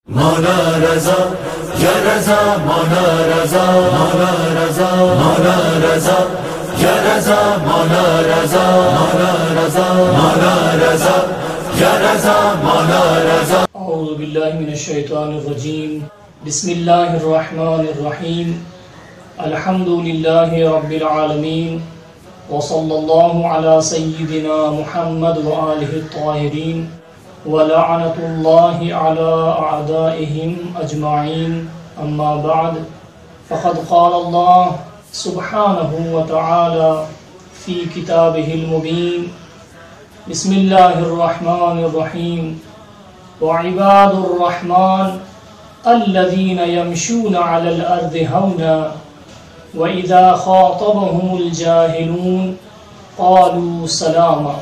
مولا رضا یا رضا مولا رضا مولا رضا مولا رضا یا رضا مولا رضا مولا رضا مولا رضا یا رضا مولا رضا. اعوذ باللہ من الشیطان الرجیم. بسم اللہ الرحمن الرحیم. الحمد للہ رب العالمین وصلی اللہ علی سیدنا محمد وآلہ الطاہرین وَلَعْنَةُ اللَّهِ عَلَىٰ أَعْدَائِهِمْ أَجْمَعِينَ. أَمَّا بَعْدُ فَقَدْ قَالَ اللَّهُ سُبْحَانَهُ وَتَعَالَىٰ فِي كِتَابِهِ الْمُبِينِ. بسم اللہ الرحمن الرحیم. وَعِبَادُ الرَّحْمَٰنِ الَّذِينَ يَمْشُونَ عَلَى الْأَرْضِ هَوْنًا وَإِذَا خَاطَبَهُمُ الْجَاهِلُونَ قَالُوا سَلَامًا.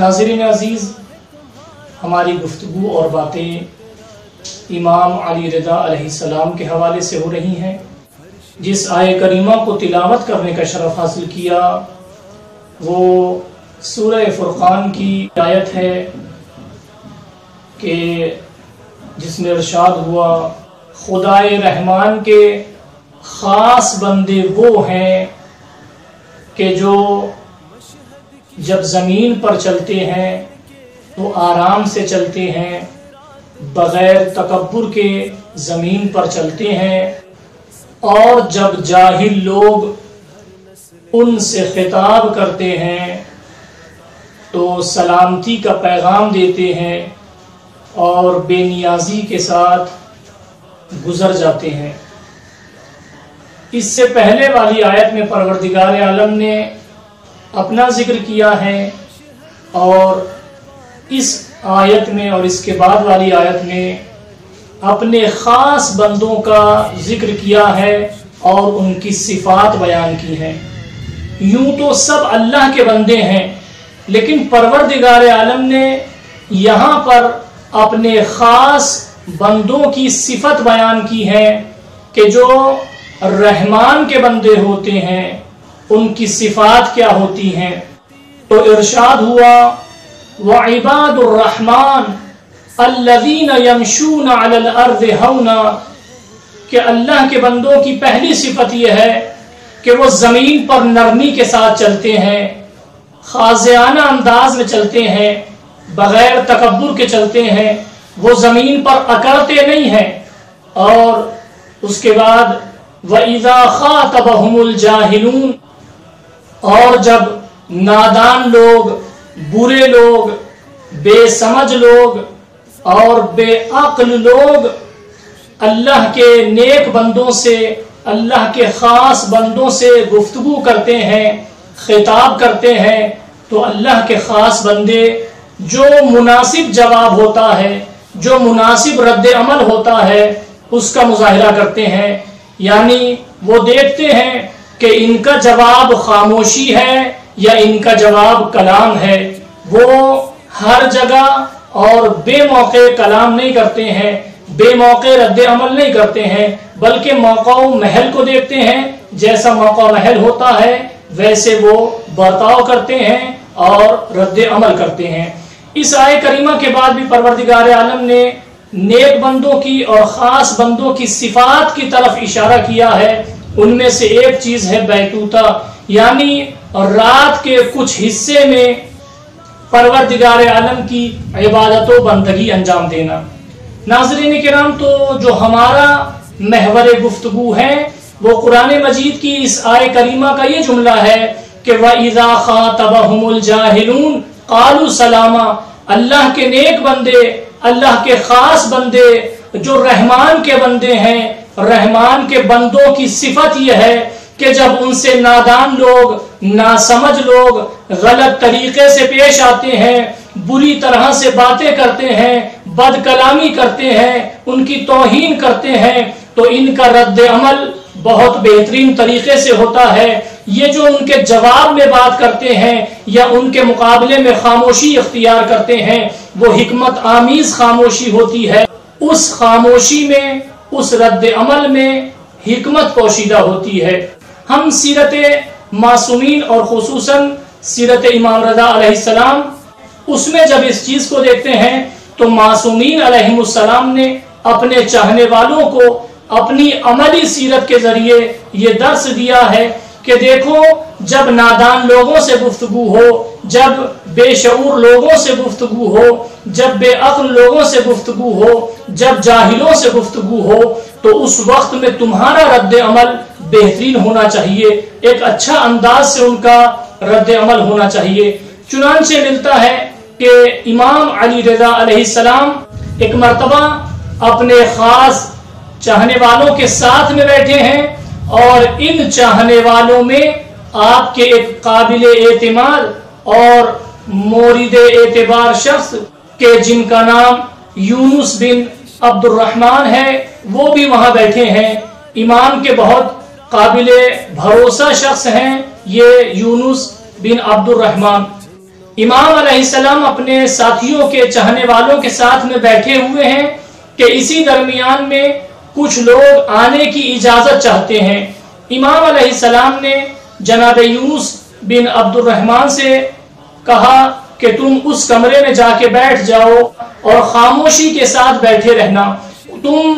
ناظرین عزیز، ہماری گفتگو اور باتیں امام علی رضا علیہ السلام کے حوالے سے ہو رہی ہیں. جس آیہ کریمہ کو تلاوت کرنے کا شرف حاصل کیا وہ سورہ فرقان کی آیت ہے کہ جس میں ارشاد ہوا خدائے رحمان کے خاص بندے وہ ہیں کہ جو جب زمین پر چلتے ہیں تو آرام سے چلتے ہیں، بغیر تکبر کے زمین پر چلتے ہیں، اور جب جاہل لوگ ان سے خطاب کرتے ہیں تو سلامتی کا پیغام دیتے ہیں اور بے نیازی کے ساتھ گزر جاتے ہیں. اس سے پہلے والی آیت میں پروردگار عالم نے اپنا ذکر کیا ہے، اور اس آیت میں اور اس کے بعد والی آیت میں اپنے خاص بندوں کا ذکر کیا ہے اور ان کی صفات بیان کی ہیں. یوں تو سب اللہ کے بندے ہیں، لیکن پروردگار عالم نے یہاں پر اپنے خاص بندوں کی صفت بیان کی ہے کہ جو رحمان کے بندے ہوتے ہیں ان کی صفات کیا ہوتی ہیں. تو ارشاد ہوا وَعِبَادُ الرَّحْمَٰنِ الَّذِينَ يَمْشُونَ عَلَى الْأَرْضِ هَوْنًا، کہ اللہ کے بندوں کی پہلی صفت یہ ہے کہ وہ زمین پر نرمی کے ساتھ چلتے ہیں، خاضعانہ انداز میں چلتے ہیں، بغیر تکبر کے چلتے ہیں، وہ زمین پر اکڑتے نہیں ہیں. اور اس کے بعد وَإِذَا خَاطَبَهُمُ الْجَاهِلُونَ، اور جب نادان لوگ، برے لوگ، بے سمجھ لوگ اور بے عقل لوگ اللہ کے نیک بندوں سے، اللہ کے خاص بندوں سے گفتگو کرتے ہیں، خطاب کرتے ہیں، تو اللہ کے خاص بندے جو مناسب جواب ہوتا ہے، جو مناسب رد عمل ہوتا ہے، اس کا مظاہرہ کرتے ہیں. یعنی وہ دیکھتے ہیں کہ ان کا جواب خاموشی ہے یا ان کا جواب کلام ہے. وہ ہر جگہ اور بے موقع کلام نہیں کرتے ہیں، بے موقع رد عمل نہیں کرتے ہیں، بلکہ موقع و محل کو دیکھتے ہیں. جیسا موقع و محل ہوتا ہے ویسے وہ برتاؤ کرتے ہیں اور رد عمل کرتے ہیں. اس آیہ کریمہ کے بعد بھی پروردگار عالم نے نیک بندوں کی اور خاص بندوں کی صفات کی طرف اشارہ کیا ہے. ان میں سے ایک چیز ہے بیتوتا، یعنی رات کے کچھ حصے میں پروردگار عالم کی عبادت و بندگی انجام دینا. ناظرین کرام، تو جو ہمارا محور گفتگو ہے وہ قرآن مجید کی اس آیہ کریمہ کا یہ جملہ ہے کہ وَإِذَا خَاطَبَهُمُ الْجَاهِلُونَ قَالُوا سَلَامًا. اللہ کے نیک بندے، اللہ کے خاص بندے جو رحمان کے بندے ہیں، رحمان کے بندوں کی صفت یہ ہے کہ جب ان سے نادان لوگ، ناسمجھ لوگ غلط طریقے سے پیش آتے ہیں، بری طرح سے باتیں کرتے ہیں، بد کلامی کرتے ہیں، ان کی توہین کرتے ہیں، تو ان کا رد عمل بہت بہترین طریقے سے ہوتا ہے. یہ جو ان کے جواب میں بات کرتے ہیں یا ان کے مقابلے میں خاموشی اختیار کرتے ہیں، وہ حکمت آمیز خاموشی ہوتی ہے. اس خاموشی میں، اس رد عمل میں حکمت پوشیدہ ہوتی ہے. ہم سیرت معصومین اور خصوصاً سیرت امام رضا علیہ السلام، اس میں جب اس چیز کو دیکھتے ہیں تو मासूमीन अलैहिमुस्सलाम ने अपने चाहने वालों को अपनी अमली सीरत के जरिए ये दर्स दिया है कि देखो, जब नादान लोगों से गुफ्तगू हो, जब बेशऊर लोगों से गुफ्तगू हो, जब बेअक्ल लोगों से गुफ्तगू हो, जब जाहिलों से गुफ्तगू हो, तो उस वक्त में तुम्हारा रद्द अमल बेहतरीन होना चाहिए, एक अच्छा अंदाज से उनका रद्द अमल होना चाहिए। चुनांचे मिलता है कि इमाम अली रज़ा अलैहिस्सलाम एक मर्तबा अपने खास चाहने वालों के साथ में बैठे हैं और इन चाहने वालों में आपके एक काबिल एतमाद और मोरिद एतबार शख्स के जिनका नाम यूनुस बिन अब्दुर्रहमान है, वो भी वहां बैठे हैं। इमाम के बहुत काबिल भरोसा शख्स हैं ये यूनुस बिन अब्दुर्रहमान। इमाम अलैहिस्सलाम अपने साथियों के चाहने वालों के साथ में बैठे हुए हैं कि इसी दरमियान में कुछ लोग आने की इजाजत चाहते हैं। इमाम अलैहिस्सलाम ने जनाब यूनुस बिन अब्दुर्रहमान से कहा कि तुम उस कमरे में जाके बैठ जाओ और खामोशी के साथ बैठे रहना, तुम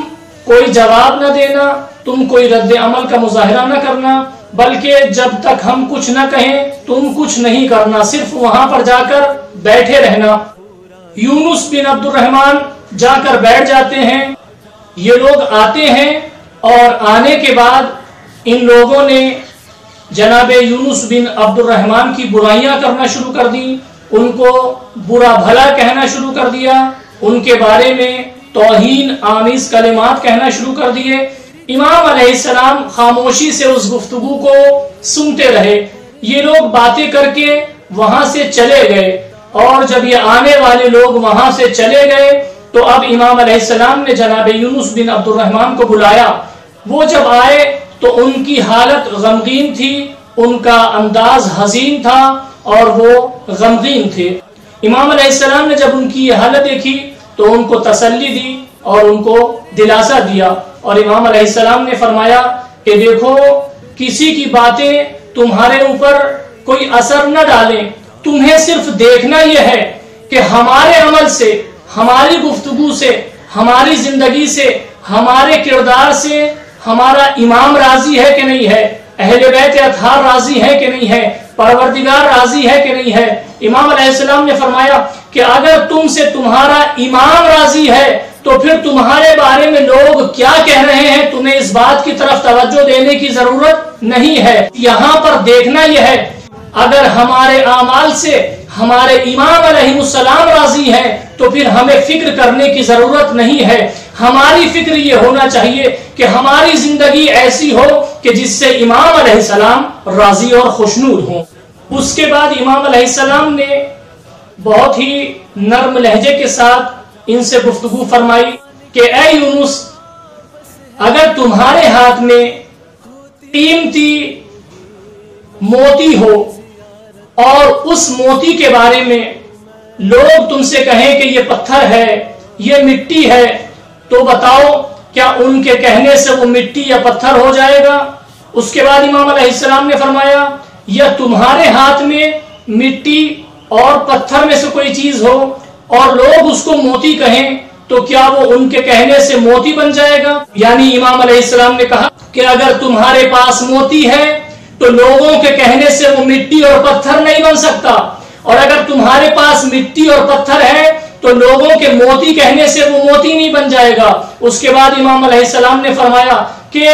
कोई जवाब न देना, तुम कोई रद्द अमल का मुजाहरा न करना, बल्कि जब तक हम कुछ न कहें तुम कुछ नहीं करना, सिर्फ वहां पर जाकर बैठे रहना। यूनुस बिन अब्दुर्रहमान जाकर बैठ जाते हैं। ये लोग आते हैं और आने के बाद इन लोगों ने जनाब यूनुस बिन अब्दुर्रहमान की बुराइयां करना शुरू कर दी, उनको बुरा भला कहना शुरू कर दिया, उनके बारे में तौहीन आमीज कलिमात कहना शुरू कर दिए। इमाम अलैहिस्सलाम खामोशी से उस गुफ्तगू को सुनते रहे। ये लोग बातें करके वहां से चले गए और जब ये आने वाले लोग वहां से चले गए तो अब इमाम अलैहिस्सलाम ने जनाब यूनुस बिन अब्दुर्रहमान को बुलाया। वो जब आए तो उनकी हालत गमगीन थी, उनका अंदाज हसीन था और वो गमगीन थे। इमाम अलैहिस्सलाम ने जब उनकी ये हालत देखी तो उनको तसल्ली दी और उनको दिलासा दिया और इमाम अलैहिस्सलाम ने फरमाया कि देखो, किसी की बातें तुम्हारे ऊपर कोई असर न डालें, तुम्हें सिर्फ देखना यह है कि हमारे अमल से, हमारी गुफ्तगू से, हमारी जिंदगी से, हमारे किरदार से हमारा इमाम राजी है कि नहीं है, अहले बैत अतहार राजी है कि नहीं है, परवरदिगार राजी है कि नहीं है। इमाम अलैहिस्सलाम ने फरमाया कि अगर तुमसे तुम्हारा इमाम राजी है तो फिर तुम्हारे बारे में लोग क्या कह रहे हैं तुम्हें इस बात की तरफ तवज्जो देने की जरूरत नहीं है। यहाँ पर देखना यह है, अगर हमारे आमाल से हमारे इमाम अलैहिस्सलाम राजी है तो फिर हमें फिक्र करने की जरूरत नहीं है। हमारी फिक्र ये होना चाहिए कि हमारी जिंदगी ऐसी हो कि जिससे इमाम अलैहिस्सलाम राजी और खुशनूद हो। उसके बाद इमाम अलैहिस्सलाम ने बहुत ही नर्म लहजे के साथ इनसे गुफ्तगू फरमाई कि ए यूनुस, अगर तुम्हारे हाथ में कीमती मोती हो और उस मोती के बारे में लोग तुमसे कहें कि ये पत्थर है, ये मिट्टी है, तो बताओ क्या उनके कहने से वो मिट्टी या पत्थर हो जाएगा? उसके बाद इमाम अलैहिस्सलाम ने फरमाया, या तुम्हारे हाथ में मिट्टी और पत्थर में से कोई चीज हो और लोग उसको मोती कहें तो क्या वो उनके कहने से मोती बन जाएगा? यानी इमाम अलैहिस्सलाम ने कहा कि अगर तुम्हारे पास मोती है तो लोगों के कहने से वो मिट्टी और पत्थर नहीं बन सकता, और अगर तुम्हारे पास मिट्टी और पत्थर है तो लोगों के मोती कहने से वो मोती नहीं बन जाएगा। उसके बाद इमाम अलैहिस्सलाम ने फरमाया कि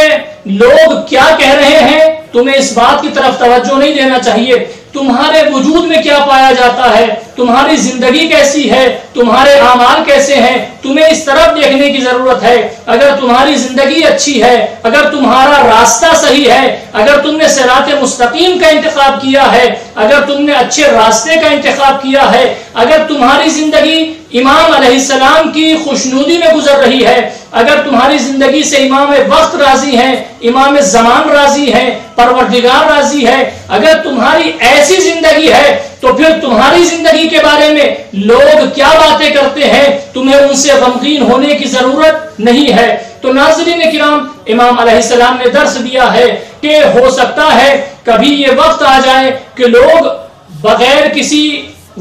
लोग क्या कह रहे हैं तुम्हें इस बात की तरफ तवज्जो नहीं देना चाहिए, तुम्हारे वजूद में क्या पाया जाता है, तुम्हारी जिंदगी कैसी है, तुम्हारे आमाल कैसे हैं, तुम्हें इस तरफ देखने की जरूरत है। अगर तुम्हारी जिंदगी अच्छी है, अगर तुम्हारा रास्ता सही है, अगर तुमने सिराते मुस्तकीम का इंतखाब किया है, अगर तुमने अच्छे रास्ते का इंतखाब किया है, अगर तुम्हारी जिंदगी इमाम अलैहिस्सलाम की खुशनूदी में गुजर रही है, अगर तुम्हारी जिंदगी से इमाम वक्त राजी है, इमाम जमान राजी है, परवरदिगार राजी है, अगर तुम्हारी ऐसी जिंदगी है तो फिर तुम्हारी जिंदगी के बारे में लोग क्या बातें करते हैं तुम्हें उनसे गमगीन होने की जरूरत नहीं है। तो नाज़रीन किराम, इमाम अलैहिस्सलाम ने दर्स दिया है कि हो सकता है कभी ये वक्त आ जाए कि लोग बगैर किसी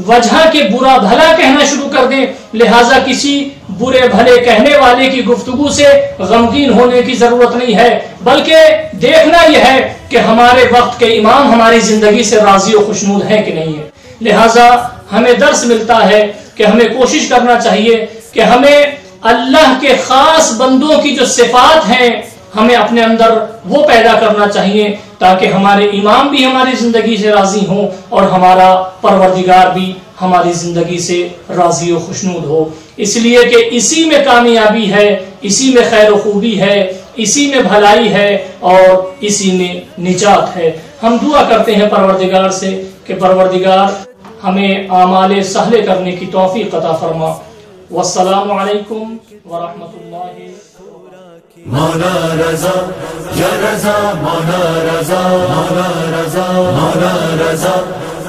وجہ کے برا بھلا کہنا شروع کر دیں. لہٰذا کسی برے بھلے کہنے والے کی گفتگو سے غمگین ہونے کی ضرورت نہیں ہے، بلکہ دیکھنا یہ ہے کہ ہمارے وقت کے امام ہماری زندگی سے راضی و خوشنود ہیں کہ نہیں ہے. لہٰذا ہمیں درس ملتا ہے کہ ہمیں کوشش کرنا چاہیے کہ ہمیں اللہ کے خاص بندوں کی جو صفات ہیں ہمیں اپنے اندر وہ پیدا کرنا چاہیے تاکہ ہمارے امام بھی ہماری زندگی سے راضی ہوں اور ہمارا پروردگار بھی ہماری زندگی سے راضی و خوشنود ہو. اس لیے کہ اسی میں کامیابی ہے، اسی میں خیر و خوبی ہے، اسی میں بھلائی ہے اور اسی میں نجات ہے. ہم دعا کرتے ہیں پروردگار سے کہ پروردگار ہمیں اعمال صالح کرنے کی توفیق عطا فرما. والسلام علیکم ورحمۃ اللہ. مولا رضا یا رضا مولا رضا مولا رضا مولا رضا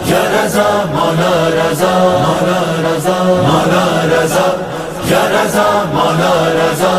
یا رضا مولا رضا مولا رضا مولا رضا یا رضا مولا رضا.